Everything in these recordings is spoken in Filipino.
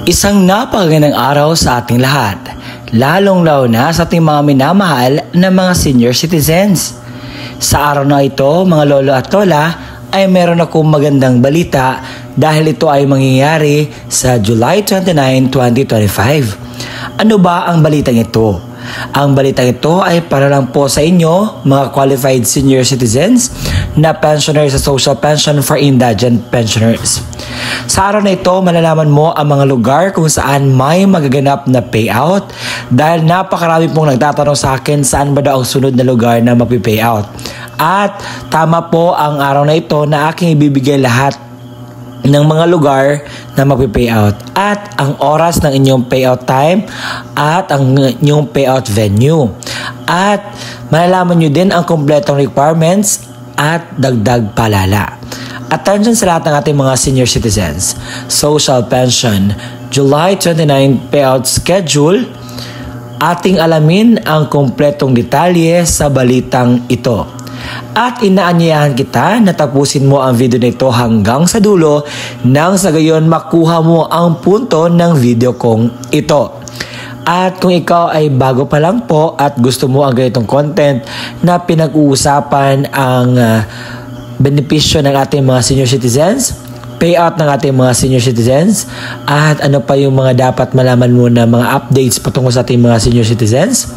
Isang napakagandang araw sa ating lahat, lalong-lalo na sa ating mga minamahal na mga senior citizens. Sa araw na ito, mga lolo at lola, ay meron akong magandang balita dahil ito ay mangyayari sa July 29, 2025. Ano ba ang balitang ito? Ang balitang ito ay para lang po sa inyo, mga qualified senior citizens na pensioners sa Social Pension for Indigent Pensioners. Sa araw na ito, malalaman mo ang mga lugar kung saan may magaganap na payout dahil napakarami pong nagtatanong sa akin saan ba daw ang sunod na lugar na mapipayout. At tama po ang araw na ito na aking ibibigay lahat ng mga lugar na mapipayout at ang oras ng inyong payout time at ang inyong payout venue. At malalaman nyo din ang kompletong requirements at dagdag palala. Attention sa lahat ng ating mga senior citizens. Social Pension, July 29 payout schedule. Ating alamin ang kompletong detalye sa balitang ito. At inaanyayahan kita na tapusin mo ang video nito hanggang sa dulo nang sa gayon makuha mo ang punto ng video kong ito. At kung ikaw ay bago pa lang po at gusto mo ang ganitong content na pinag-uusapan ang benepisyo ng ating mga senior citizens, payout ng ating mga senior citizens, at ano pa yung mga dapat malaman mo na mga updates patungkol sa ating mga senior citizens,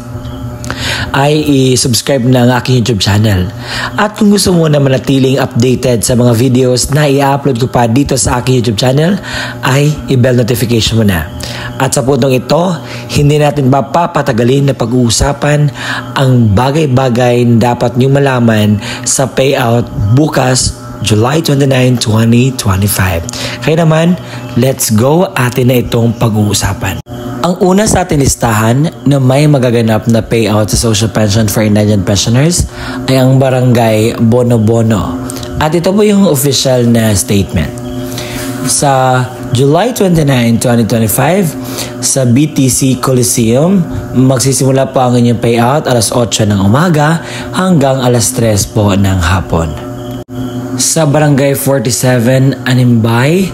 ay i-subscribe na ang aking YouTube channel. At kung gusto mo na manatiling updated sa mga videos na i-upload ko pa dito sa aking YouTube channel, ay i-bell notification mo na. At sa puntong ito, hindi natin papatagalin na pag-uusapan ang bagay-bagay na dapat nyo malaman sa payout bukas, July 29, 2025. Kaya naman, let's go, atin na itong pag-uusapan. Ang una sa ating listahan na may magaganap na payout sa Social Pension for Indigent Pensioners ay ang Barangay Bono Bono. At ito po yung official na statement. Sa July 29, 2025, sa BTC Coliseum, magsisimula po ang inyong payout alas 8 ng umaga hanggang alas 3 po ng hapon. Sa Barangay 47, Animbay,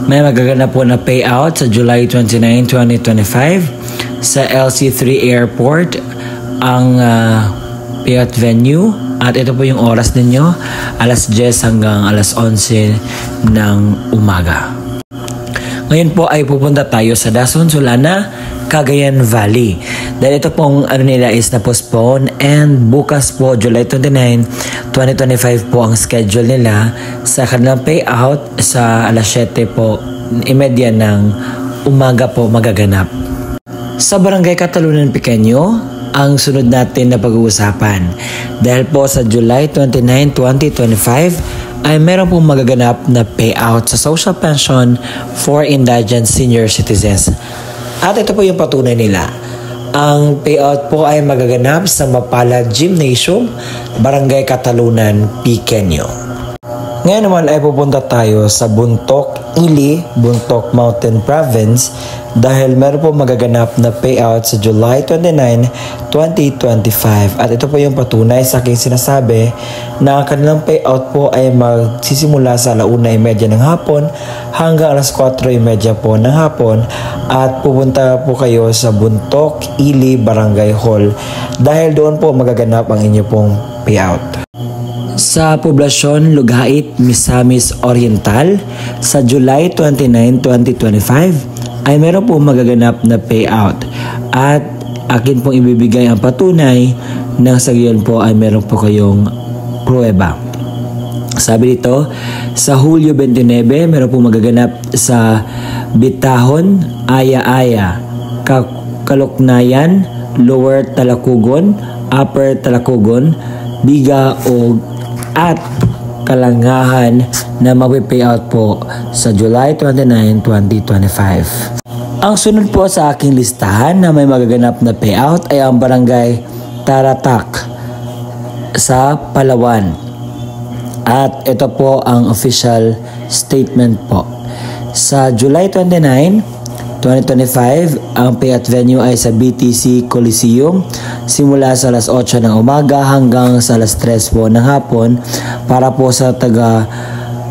may magaganap po na payout sa July 29, 2025 sa LC3 Airport ang payout venue. At ito po yung oras ninyo, alas 10 hanggang alas 11 ng umaga. Ngayon po ay pupunta tayo sa Dason, Solana, Cagayan Valley. Dahil ito pong nila is na-postpone and bukas po, July 29, 2025 po ang schedule nila sa kanilang payout sa alas 7 po, imedya ng umaga po magaganap. Sa Barangay Catalunan Pequeño, ang sunod natin na pag-uusapan. Dahil po sa July 29, 2025, ay meron pong magaganap na payout sa Social Pension for Indigent Senior Citizens. At ito po yung patunay nila. Ang payout po ay magaganap sa Mapalad Gymnasium, Barangay Catalunan Pequeño. Ngayon naman ay pupunta tayo sa Buntok, Ili, Buntok Mountain Province dahil meron po magaganap na payout sa July 29, 2025. At ito po yung patunay sa aking sinasabi na ang kanilang payout po ay magsisimula sa 1:30 ng hapon hanggang alas 4:30 po ng hapon at pupunta po kayo sa Buntok, Ili, Barangay Hall dahil doon po magaganap ang inyo pong payout. Sa poblasyon Lugait, Misamis Oriental, sa July 29, 2025, ay meron po magaganap na payout. At akin pong ibibigay ang patunay nang sa gayon po ay meron po kayong pruweba. Sabi dito, sa Hulyo 29, meron po magaganap sa Bitahon, Aya-Aya, Kaluknayan, Lower Talakugon, Upper Talakugon, Biga o at Kalangahan na mag-payout po sa July 29, 2025. Ang sunod po sa aking listahan na may magaganap na payout ay ang Barangay Taratak sa Palawan. At ito po ang official statement po. Sa July 29, 2025, ang payout venue ay sa BTC Coliseum simula sa alas 8 ng umaga hanggang sa alas 3 po ng hapon para po sa taga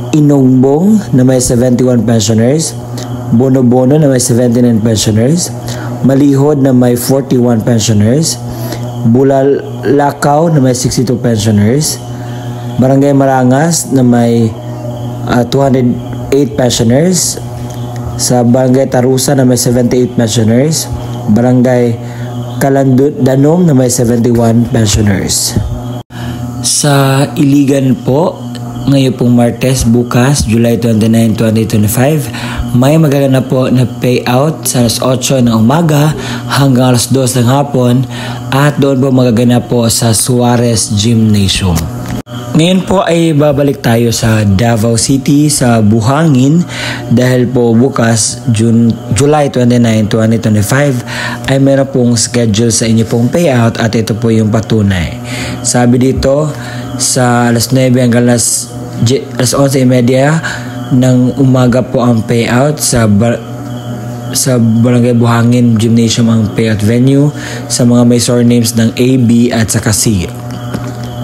Inongbong na may 71 pensioners, Bono-Bono na may 79 pensioners, Malihod na may 41 pensioners, Bulalakaw na may 62 pensioners, Barangay Marangas na may 208 pensioners, sa Barangay Tarusa na may 78 pensioners, Barangay Danom na may 71 pensioners. Sa Iligan po, ngayon pong Martes, bukas, July 29, 2025, may magaganap po na payout sa alas 8 ng umaga hanggang alas 2 ng hapon at doon po magaganap po sa Suarez Gymnasium. Ngayon po ay babalik tayo sa Davao City sa Buhangin dahil po bukas July 29, 2025 ay meron pong schedule sa inyo pong payout at ito po yung patunay. Sabi dito sa alas 9 hanggang alas 11:30 ng umaga po ang payout sa Barangay Buhangin Gymnasium ang payout venue sa mga may surnames ng A, B at saka C.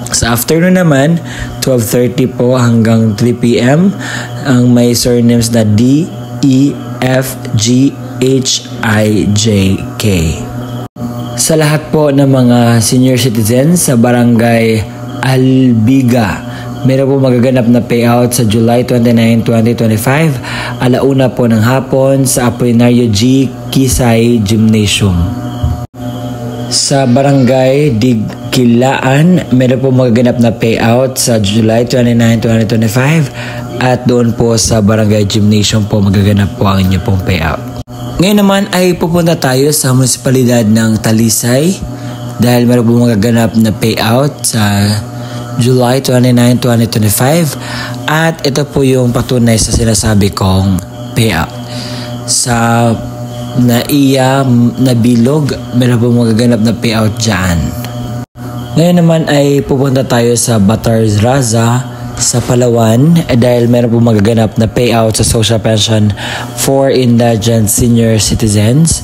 Sa afternoon naman, 12:30 po hanggang 3 p.m. ang may surnames na D, E, F, G, H, I, J, K. Sa lahat po ng mga senior citizens sa Barangay Albiga, meron po magaganap na payout sa July 29, 2025, alauna po ng hapon sa Apolinario G. Kisay Gymnasium. Sa Barangay Digkilaan, meron po magaganap na payout sa July 29, 2025 at doon po sa Barangay Gymnasium po magaganap po ang inyo pong payout. Ngayon naman ay pupunta tayo sa munisipalidad ng Talisay dahil meron po magaganap na payout sa July 29, 2025 at ito po yung patunay sa sinasabi kong payout. Sa Naiya Nabilog, meron po magaganap na payout dyan. Ngayon naman ay pupunta tayo sa Batarraza sa Palawan dahil meron po magaganap na payout sa social pension for indigent senior citizens.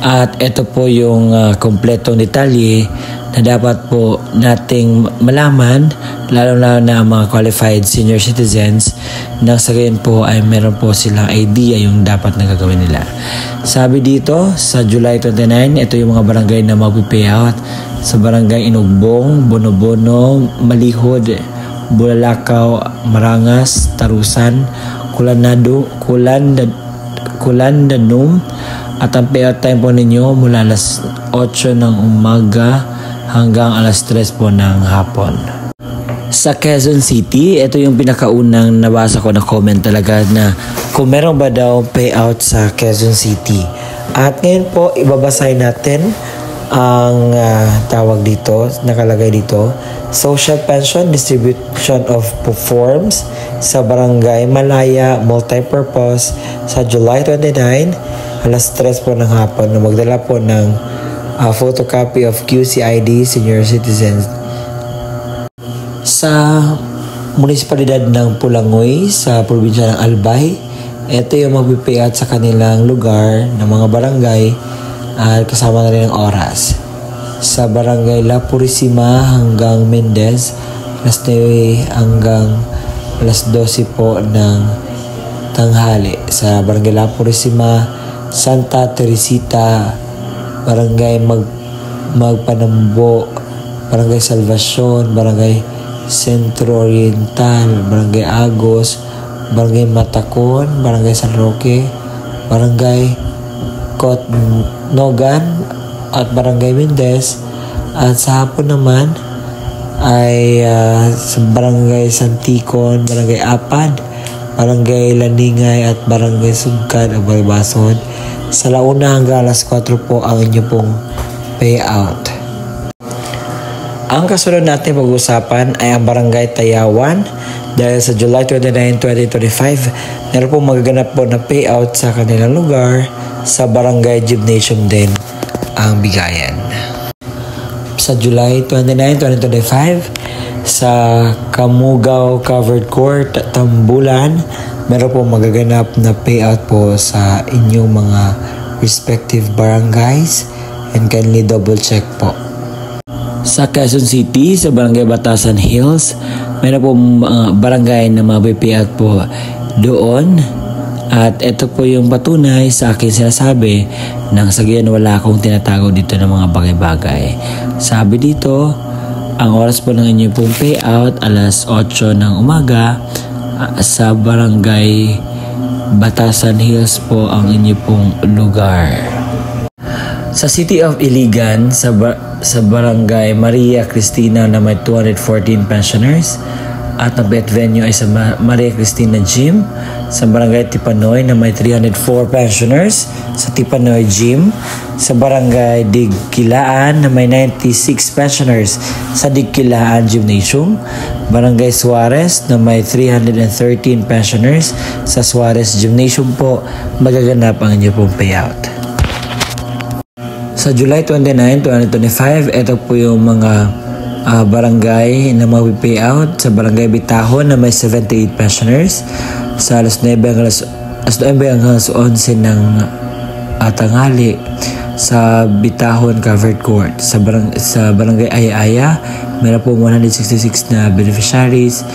At ito po yung kompletong detalye na dapat po nating malaman lalo na ang mga qualified senior citizens nang sa gayon po ay meron po silang idea yung dapat na gagawin nila. Sabi dito sa July 29, ito yung mga barangay na mag-payout sa Barangay Inugbong, Bono-Bono, Malihod, Bulalakaw, Marangas, Tarusan, Danom at ang payout time po ninyo mula alas 8 ng umaga hanggang alas 3 po ng hapon. Sa Quezon City, ito yung pinakaunang nabasa ko na comment talaga na kung meron ba daw payout sa Quezon City. At ngayon po, ibabasahin natin ang tawag dito, nakalagay dito, Social Pension Distribution of Forms sa Barangay Malaya Multipurpose sa July 29, alas 3 po ng hapon na magdala po ng photocopy of QCID senior citizens. Sa munisipalidad ng Pulangoy sa probinsya ng Albay, ito yung magpipayout sa kanilang lugar ng mga barangay at kasama na rin ang oras. Sa Barangay La Purisima hanggang Mendez, alas 9 hanggang alas 12 po ng tanghali. Sa Barangay La Purisima, Santa Teresita, Barangay Magpanambo, Barangay Salvacion, Barangay Centro Oriental, Barangay Agos, Barangay Matacon, Barangay San Roque, Barangay Kotnogan at Barangay Mendez. At sa hapon naman ay sa Barangay Santikon, Barangay Apad, Barangay Laningay at Barangay Sugkan o Balbason. Sa launa hanggang alas 4 po ang inyo pong payout. Ang kasunod natin pag-usapan ay ang Barangay Tayawan dahil sa July 29, 2025 meron pong magaganap po na payout sa kanilang lugar sa Barangay Gymnasium din ang bigayan. Sa July 29, 2025 sa Kamugaw Covered Court, Tambulan, meron po magaganap na payout po sa inyong mga respective barangays and kindly double check po. Sa Quezon City, sa Barangay Batasan Hills, meron po barangay na mapipayout po doon At ito po yung patunay sa akin sinasabi nang sa gayon wala akong tinatago dito ng mga bagay-bagay. Sabi dito, ang oras po ng inyong pong payout alas 8 ng umaga sa Barangay Batasan Hills po ang inyong pong lugar. Sa City of Iligan, sa Barangay Maria Cristina na may 214 pensioners at ang bet venue ay sa Maria Cristina Gym. Sa Barangay Tipanoy na may 304 pensioners sa Tipanoy Gym. Sa Barangay Digkilaan na may 96 pensioners sa Digkilaan Gymnasium. Barangay Suarez na may 313 pensioners sa Suarez Gymnasium po magaganap ang inyong pong payout. Sa July 29, 2025, ito po yung mga barangay na mag-payout. Sa Barangay Bitahon na may 78 pensioners. Sa alas 9 hanggang alas 11 ng tanghali sa Bitahon Covered Court. Sa Barangay Ayaya, meron po 166 na beneficiaries.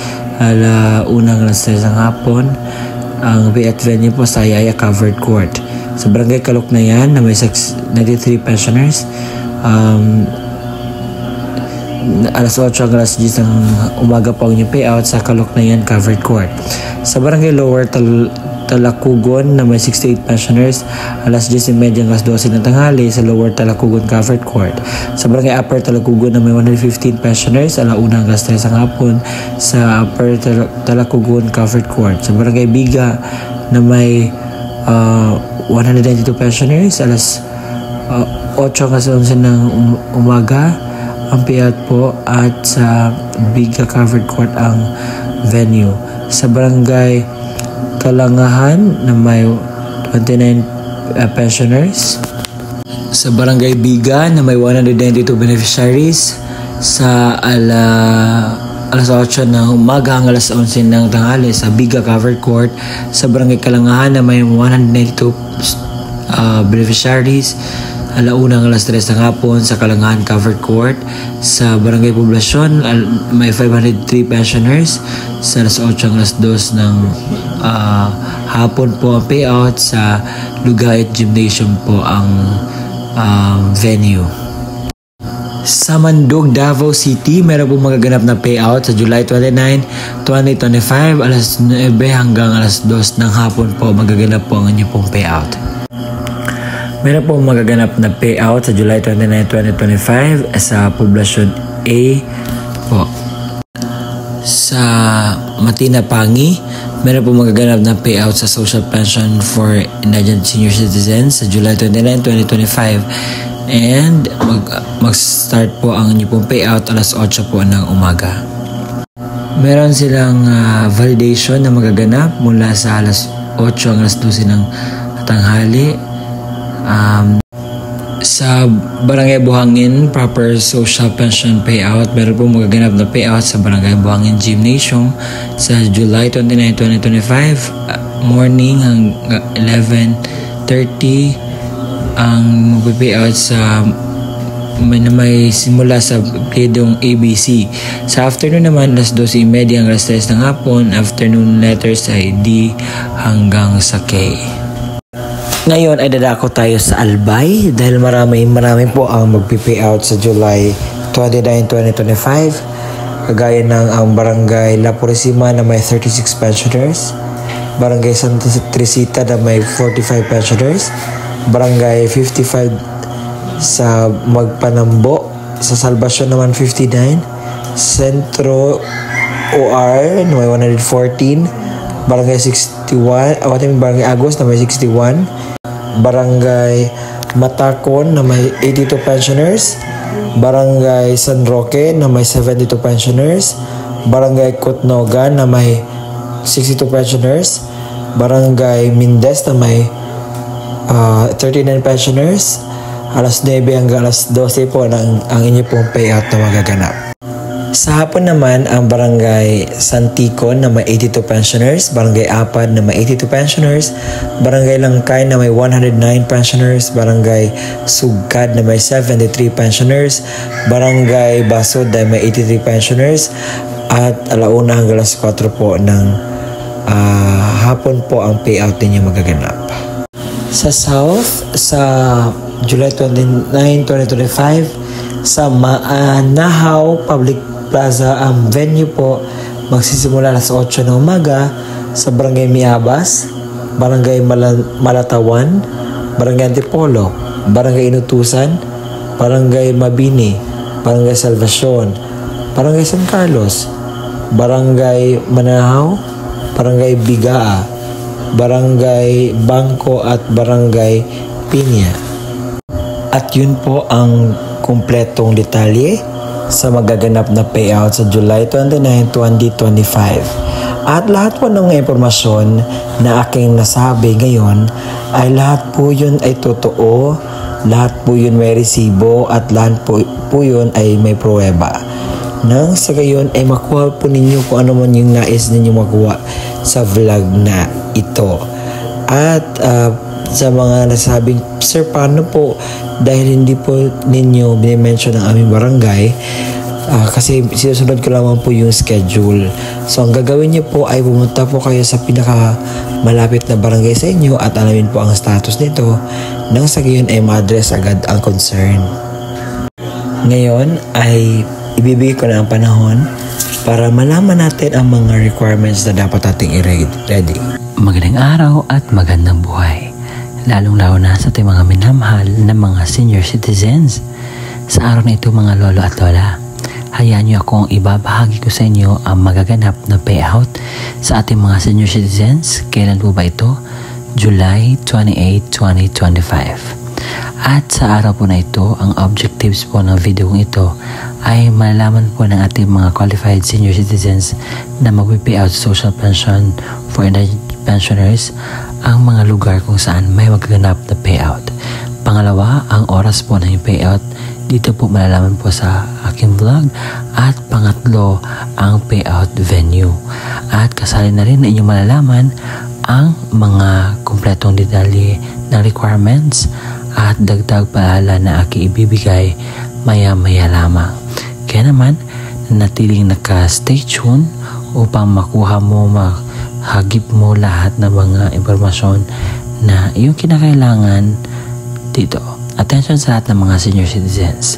Unang alas 3 ng hapon, ang payout venue po sa Ayaya Covered Court. Sa Barangay Kaloknayan na may 93 pensioners, alas 8 hanggang alas 10 ng umaga po ang inyong payout sa Kaloknayan Covered Court. Sa Barangay Lower Talakugon na may 68 pensioners, alas 10:30 hanggang alas 12 ng tanghali sa Lower Talakugon Covered Court. Sa Barangay Upper Talakugon na may 115 pensioners, alauna hanggang alas 3 ng hapon sa Upper Talakugon Covered Court. Sa Barangay Biga na may 192 pensioners, alas 8 hanggang 11 ng umaga ang payout po at sa Biga Covered Court ang venue. Sa Barangay Kalangahan na may 29 pensioners. Sa Barangay Biga na may 192 beneficiaries sa alas 8 ng umaga hanggang alas 11 ng tanghali sa Biga Covered Court. Sa Barangay Kalangahan na may 192 beneficiaries, alauna hanggang alas 3 ng hapon sa Kalangahan Covered Court. Sa Barangay Poblasyon may 503 pensioners sa alas 8 hanggang alas 2 ng hapon po ang payout. Sa Lugait Gymnasium po ang venue. Sa Mandog, Davao City, meron po magaganap na payout sa July 29, 2025, alas 9 hanggang alas 2 ng hapon po magaganap po ang inyong pong payout. Meron po magaganap na payout sa July 29, 2025 sa Poblasyon A po. Sa Matinapangi, meron po magaganap na payout sa Social Pension for Indigent Senior Citizens sa July 29, 2025. And mag-start po ang inyong pong payout alas 8 po ng umaga. Meron silang validation na magaganap mula sa alas 8 hanggang alas 12 ng tanghali. Sa Barangay Buhangin Proper Social Pension Payout, meron po magaganap na payout sa Barangay Buhangin Gymnasium sa July 29, 2025 morning hanggang 11:30 ang mag-payout sa may simula sa pledong ABC. Sa afternoon naman, alas 12:30 hanggang alas 3 ng hapon, afternoon letters ay D hanggang sa K. Ngayon ay dadako tayo sa Albay dahil marami po ang mag-payout sa July 29, 2025. Kagaya ng ang Barangay La Purisima na may 36 pensioners, Barangay Santa Teresita na may 45 pensioners, Barangay 55 sa Magpanambo, sa Salvacion naman 59, Sentro OR na may 114, Barangay 61, Barangay Agos na may 61, Barangay Matakon na may 82 pensioners, Barangay San Roque na may 72 pensioners, Barangay Kutnogan na may 62 pensioners, Barangay Mindes na may 39 pensioners. Alas 9 hanggang alas 12 po ang inyo pong payout na magaganap. Sa hapon naman, ang Barangay Santikon na may 82 pensioners, Barangay Apad na may 82 pensioners, Barangay Langkay na may 109 pensioners, Barangay Sugkad na may 73 pensioners, Barangay Basod na may 83 pensioners, at alauna hanggang alas 4 po ng hapon po ang payout ninyo magaganap. Sa South, sa July 29, 2025, sa Nahaw Public Plaza, ang venue po magsisimula alas 8 ng umaga sa Barangay Miabas, Barangay Malatawan, Barangay Antipolo, Barangay Inutusan, Barangay Mabini, Barangay Salvacion, Barangay San Carlos, Barangay Manahaw, Barangay Bigaa, Barangay Bangko at Barangay Pinya. At yun po ang kumpletong detalye sa magaganap na payout sa July 29, 2025. At lahat po ng impormasyon na aking nasabi ngayon ay lahat po yun ay totoo, lahat po yun may resibo at lahat po yun ay may pruweba. Nang sa gayon ay makuha po ninyo kung ano man yung nais ninyo makuha sa vlog na ito. At sa mga nasabing, sir, paano po dahil hindi po ninyo binimension ang aming barangay, kasi sinusunod ko lamang po yung schedule. So ang gagawin niyo po ay pumunta po kayo sa pinaka malapit na barangay sa inyo at alamin po ang status nito, nang sa gayon ay ma-address agad ang concern. Ngayon ay ibibigay ko na ang panahon para malaman natin ang mga requirements na dapat ating i-ready. Magandang araw at magandang buhay, lalong-lalo na sa ating mga minamahal na mga senior citizens. Sa araw na ito mga lolo at lola, hayaan niyo akong ibabahagi ko sa inyo ang magaganap na payout sa ating mga senior citizens. Kailan po ba ito? July 28, 2025. At sa araw po na ito, ang objectives po ng video kong ito ay malalaman po ng ating mga qualified senior citizens na mag-payout social pension for indigent pensioners ang mga lugar kung saan may magaganap na payout. Pangalawa, ang oras po ng payout. Dito po malalaman po sa aking vlog. At pangatlo, ang payout venue. At kasali na rin na inyong malalaman ang mga kumpletong detalye ng requirements at dagdag paalala na aking ibibigay maya-maya lamang. Kaya naman, natiling naka-stay tuned upang makuha mo, hagip mo lahat ng mga impormasyon na iyong kinakailangan dito. Attention sa lahat ng mga senior citizens.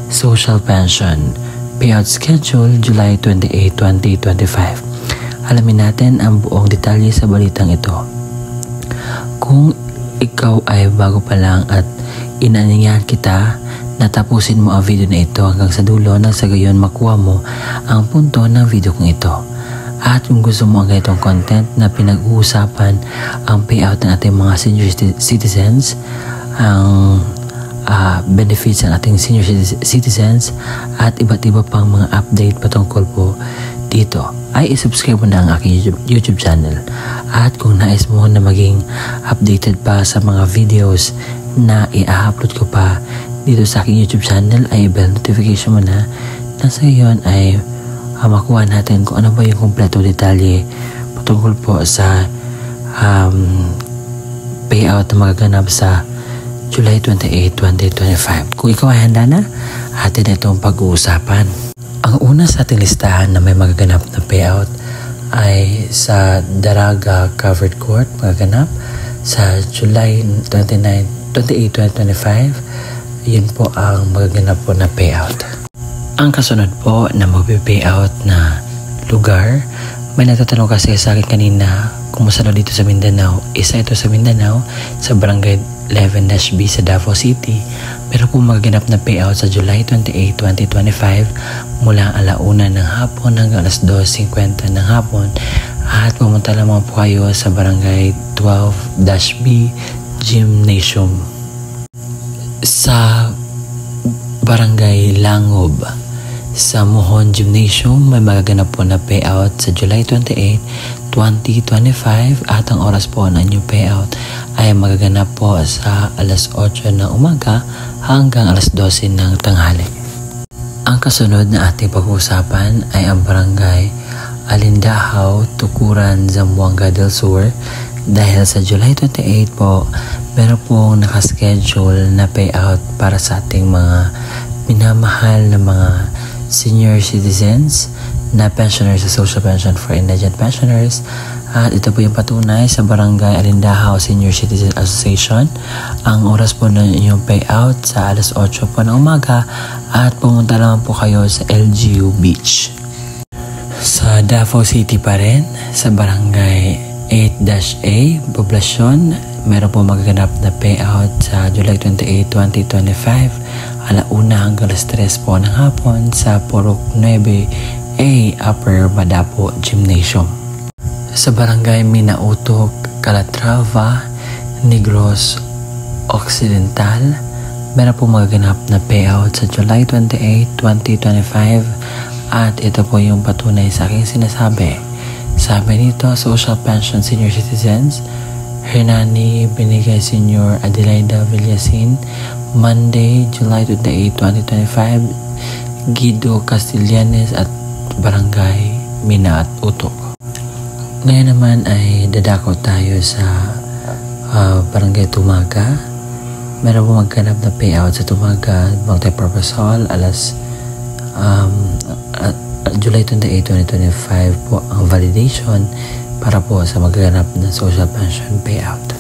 Social pension payout schedule July 28, 2025. Alamin natin ang buong detalye sa balitang ito. Kung ikaw ay bago pa lang at inaanyayahan kita na tapusin mo ang video na ito hanggang sa dulo, nang sa gayon makuha mo ang punto ng video kong ito. At kung gusto mo ang ganitong content na pinag-uusapan ang payout ng ating mga senior citizens, ang benefits ng ating senior citizens at iba't iba pang mga update patungkol po dito, ay isubscribe mo na ang aking YouTube channel. At kung nais mo na maging updated pa sa mga videos na i-upload ko pa dito sa aking YouTube channel, ay bell notification mo na. Nasa ngayon ay makuha natin kung ano ba yung kumpleto detalye patungkol po sa payout na magaganap sa July 28, 2025. Kung ikaw ay handa na, atin itong pag-uusapan. Ang una sa ating listahan na may magaganap na payout ay sa Daraga Covered Court, magaganap sa July 28, 2025. Yun po ang magaganap po na payout. Ang kasunod po na mag-payout na lugar, may natatanong kasi sa akin kanina kung saan dito sa Mindanao. Isa ito sa Mindanao, sa Barangay 11-B sa Davao City. Pero kung magaganap na payout sa July 28, 2025 mula 1:00 ng hapon hanggang 2:50 ng hapon. At pumunta lamang po kayo sa Barangay 12-B Gymnasium. Sa Barangay Langob sa Mohon Gymnasium, may magaganap po na payout sa July 28, 2025 at ang oras po ng inyong payout ay magaganap po sa 8:00 ng umaga hanggang 12:00 ng tanghali. Ang kasunod na ating pag-uusapan ay ang Barangay Alindahaw, Tukuran, Zamboanga del Sur. Dahil sa July 28 po, meron pong nakaschedule na payout para sa ating mga minamahal na mga senior citizens na pensioners sa Social Pension for Indigent Pensioners At ito po yung patunay sa Barangay Alindahaw Senior Citizen Association. Ang oras po ng inyong payout sa alas 8 po ng umaga at pumunta naman po kayo sa LGU Beach. Sa Davao City pa rin, sa Barangay 8-A, Poblasyon, meron po magaganap na payout sa July 28, 2025, alauna hanggang alas 3 po ng hapon sa Purok 9A, Upper Madapo Gymnasium. Sa Barangay Minautog, Calatrava, Negros Occidental, meron po magaganap na payout sa July 28, 2025 at ito po yung patunay sa aking sinasabi. Sabi nito, Social Pension Senior Citizens, Hernani Binigay Senior Adelaida Villasin, Monday, July 28, 2025, Guido Castellanes at Barangay Minautog. Ngayon naman ay dadako tayo sa Barangay Tumaga. Meron po magganap na payout sa Tumaga Multipurpose Hall alas July 28, 2025 po ang validation para po sa magganap na social pension payout.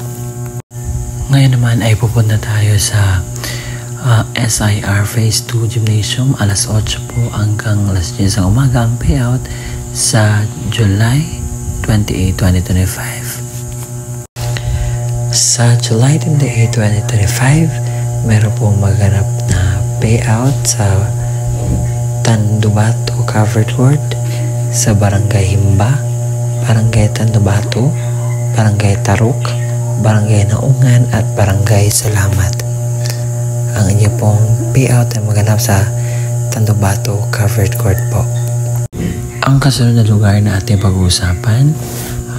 Ngayon naman ay pupunta tayo sa SIR Phase 2 Gymnasium alas 8 po hanggang alas 10 ng umaga ang payout sa July 28, 2025. Sa July 28, 2025, meron pong maganap na payout sa Tandubato Covered Ward sa Barangay Himba, Barangay Tandubato, Barangay Taruk, Barangay Naungan at Barangay Salamat. Ang inyo pong payout ay maganap sa Tandubato Covered Ward po. Ang kasunod na lugar na ating pag-uusapan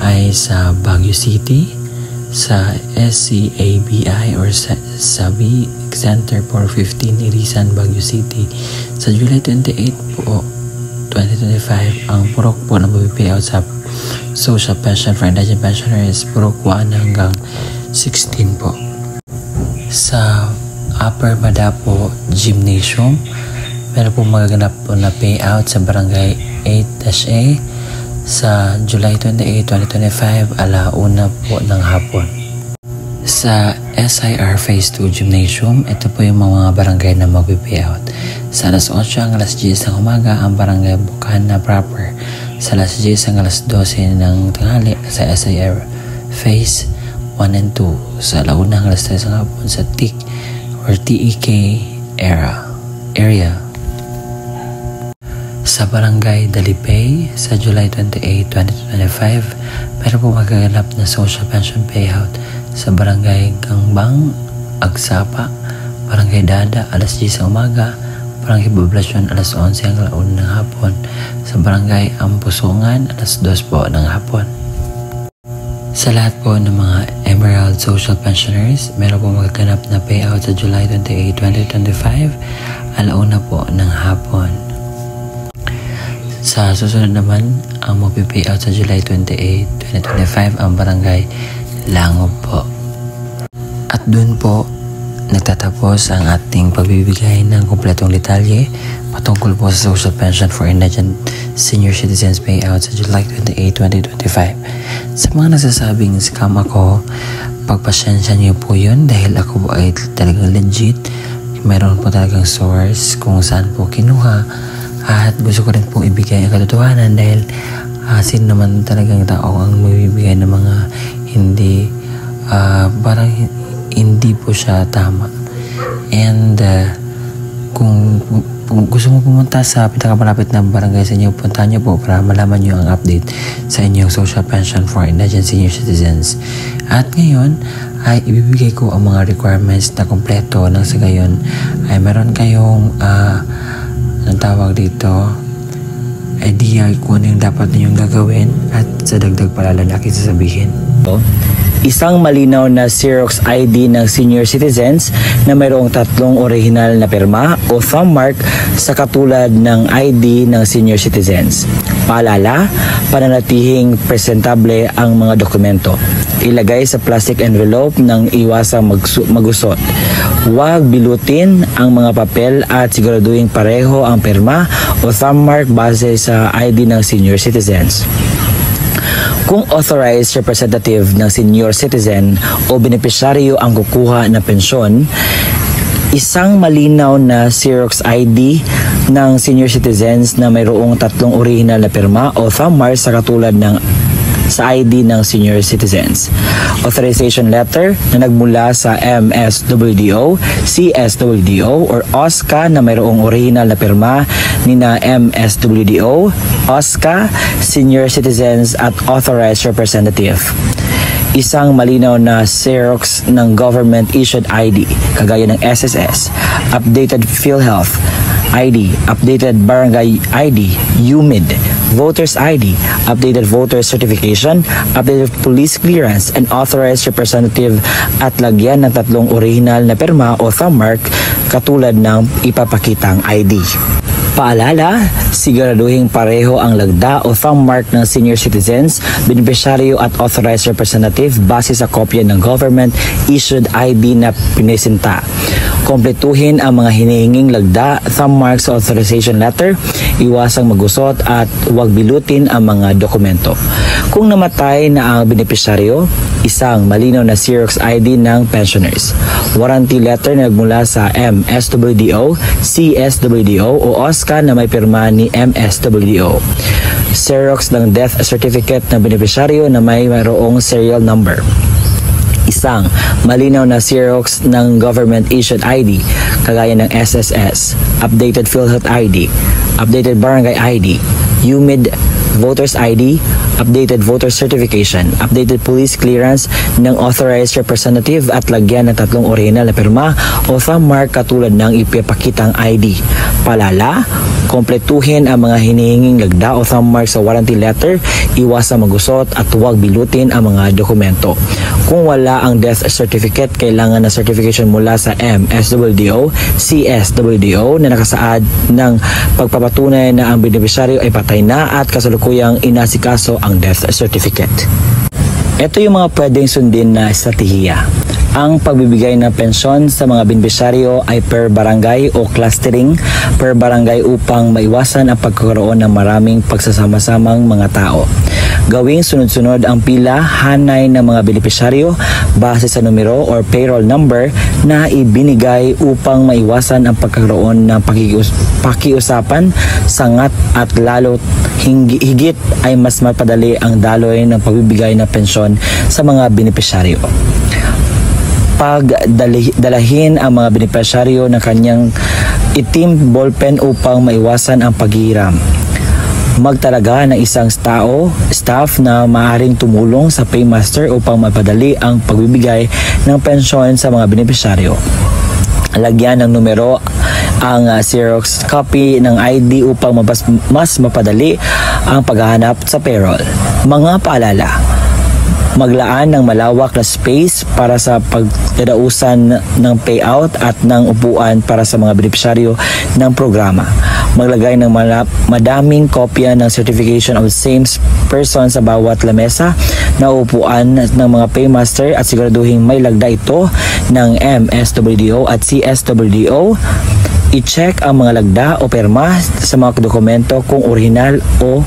ay sa Baguio City, sa SCABI or Sabi Center for 15 Irisan, Baguio City. Sa July 28 po, 2025, ang purok po na mapipayout sa Social Pension for Indigent Pensioners, purok 1 hanggang 16 po. Sa Upper Madapo Gymnasium, meron po magaganap po na payout sa Barangay 8-A sa July 28, 2025, alauna po ng hapon. Sa SIR Phase 2 Gymnasium, ito po yung mga barangay na mag-payout. Sa alas 8 hanggang alas 10 ng umaga, ang Barangay Bukana proper. Sa alas 10 hanggang alas 12 ng tanghali sa SIR Phase 1 and 2. Sa alauna hanggang alas 3 ng hapon sa TIC or TEK area. Sa Barangay Dalipay, sa July 28, 2025, meron po magaganap na social pension payout sa Barangay Gangbang, Agsapa, Barangay Dada, alas 10 ng umaga, Barangay Poblasyon, alas 11 hanggang 1 ng hapon, sa Barangay Ampusungan, alas 2 po ng hapon. Sa lahat po ng mga Emerald Social Pensioners, meron po magaganap na payout sa July 28, 2025, alauna po ng hapon. Sa susunod naman, ang mapipayout sa July 28, 2025 ang Barangay Langob po. At dun po, nagtatapos ang ating pagbibigay ng kumpletong detalye patungkol po sa Social Pension for Indigent Senior Citizens Payout sa July 28, 2025. Sa mga nagsasabing scam ako, pagpasyensya niyo po yun dahil ako po ay talagang legit. Meron po talagang source kung saan po kinuha. At gusto ko rin pong ibigay ang katotohanan dahil sino naman talagang tao ang magbibigay ng mga hindi parang hindi po siya tama. And kung gusto mo pumunta sa pinakamalapit na barangay sa inyo, puntahan niyo po para malaman niyo ang update sa inyong social pension for indigent senior citizens. At ngayon ay ibibigay ko ang mga requirements na kompleto nang sa gayon ay meron kayong ang tawag dito idea kung ano yung dapat ninyong gagawin at sa dagdag palalaki sasabihin. Isang malinaw na Xerox ID ng senior citizens na mayroong 3 original na pirma o thumb mark sa katulad ng ID ng senior citizens. Paalala, pananatihing presentable ang mga dokumento. Ilagay sa plastic envelope nang iwasang magusot. Huwag bilutin ang mga papel at siguraduhin pareho ang pirma o thumb mark base sa ID ng senior citizens. Kung authorized representative ng senior citizen o benepisyaryo ang kukuha ng pensyon, isang malinaw na Xerox ID ng senior citizens na mayroong 3 original na pirma o thumb mark sa katulad ng sa ID ng senior citizens. Authorization letter na nagmula sa MSWDO, CSWDO, or OSCA na mayroong original na pirma ni na MSWDO, OSCA, senior citizens at authorized representative. Isang malinaw na Xerox ng government-issued ID, kagaya ng SSS, updated PhilHealth ID, updated Barangay ID, UMID, Voters ID, updated voter certification, updated police clearance, and authorized representative at lagyan ng 3 original na pirma o thumb mark katulad ng ipapakitang ID. Paalala, siguraduhin pareho ang lagda o thumb mark ng senior citizens, benepisyaryo at authorized representative base sa kopya ng government-issued ID na pinisinta. Kompletuhin ang mga hinihinging lagda, thumb marks sa authorization letter, iwasang magusot at huwag bilutin ang mga dokumento. Kung namatay na ang benepisyaryo, isang malinaw na Xerox ID ng pensioners. Warranty letter na nagmula sa MSWDO, CSWDO o OSCA na may pirma ni MSWDO. Xerox ng death certificate ng benepisyaryo na may mayroong serial number. Isang malinaw na Xerox ng government-issued ID, kagaya ng SSS, updated PhilHealth ID, updated Barangay ID, UMID, Voters ID, updated voter certification, updated police clearance ng authorized representative at lagyan ng 3 original na pirma o thumb mark katulad ng ipapakitang ID. Palala, kompletuhin ang mga hinihinging lagda o thumb mark sa warranty letter, iwasang magusot at huwag bilutin ang mga dokumento. Kung wala ang death certificate, kailangan na certification mula sa MSWDO, CSWDO na nakasaad ng pagpapatunay na ang benepisyaryo ay patay na at kasalukuyang inasikaso ang death certificate. Ito yung mga pwedeng sundin na estratehiya. Ang pagbibigay ng pensyon sa mga benepisyaryo ay per barangay o clustering per barangay upang maiwasan ang pagkakaroon ng maraming pagsasama-samang mga tao. Gawing sunod-sunod ang pila hanay ng mga benepisyaryo base sa numero or payroll number na ibinigay upang maiwasan ang pagkakaroon ng pakiusapan, sangat at lalo higit ay mas mapadali ang daloy ng pagbibigay ng pensyon sa mga benepisyaryo. Pagdalahin ang mga benepisyaryo ng kanyang itim ballpen upang maiwasan ang paghihiram. Magtalaga ng isang staff na maaaring tumulong sa paymaster upang mapadali ang pagbibigay ng pensyon sa mga benepisyaryo. Lagyan ng numero ang Xerox copy ng ID upang mas mapadali ang paghahanap sa payroll. Mga paalala, maglaan ng malawak na space para sa pagdadausan ng payout at ng upuan para sa mga benepisyaryo ng programa. Maglagay ng madaming kopya ng certification of same person sa bawat lamesa na upuan ng mga paymaster at siguraduhin may lagda ito ng MSWDO at CSWDO. I-check ang mga lagda o perma sa mga dokumento kung orihinal o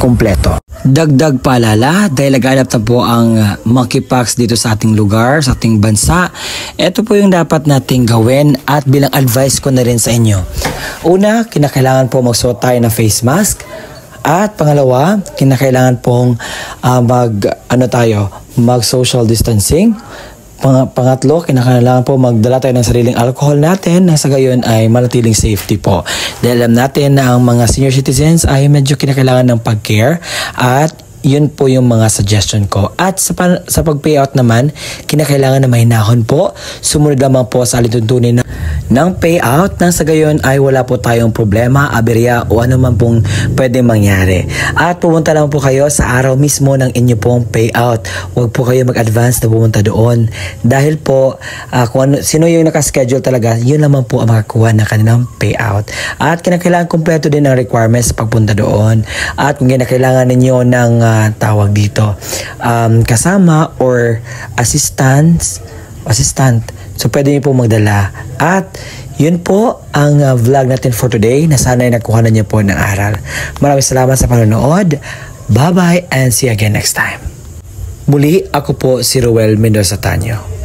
kompleto. Dagdag paalala, dahil naghanap na po ang monkeypox dito sa ating lugar, sa ating bansa, ito po yung dapat nating gawin at bilang advice ko na rin sa inyo. Una, kinakailangan po magsuot tayo ng face mask. At pangalawa, kinakailangan pong mag-social distancing. Pangatlo, kinakailangan po magdala tayo ng sariling alcohol natin na sa gayon ay manatiling safety po. Dahil alam natin na ang mga senior citizens ay medyo kinakailangan ng pag-care at yun po yung mga suggestion ko. At sa pag-payout naman, kinakailangan na mahinahon po. Sumunod lamang po sa alituntunin ng payout nang sa gayon ay wala po tayong problema, aberya o ano man pong pwedeng mangyari. At pumunta lang po kayo sa araw mismo ng inyo pong payout. Huwag po kayo mag-advance na pumunta doon. Dahil po, sino yung nakaschedule talaga, yun naman po ang makakuha ng kanilang payout. At kinakailangan kompleto din ang requirements pagpunta doon. At kung kinakailangan ninyo ng tawag dito kasama or assistant, so pwede niyo po magdala. At yun po ang vlog natin for today na sana'y nakuha na niyo po ng aral. Maraming salamat sa panonood. Bye-bye and see you again next time. Muli, ako po si Roel Mendoza Tanyo.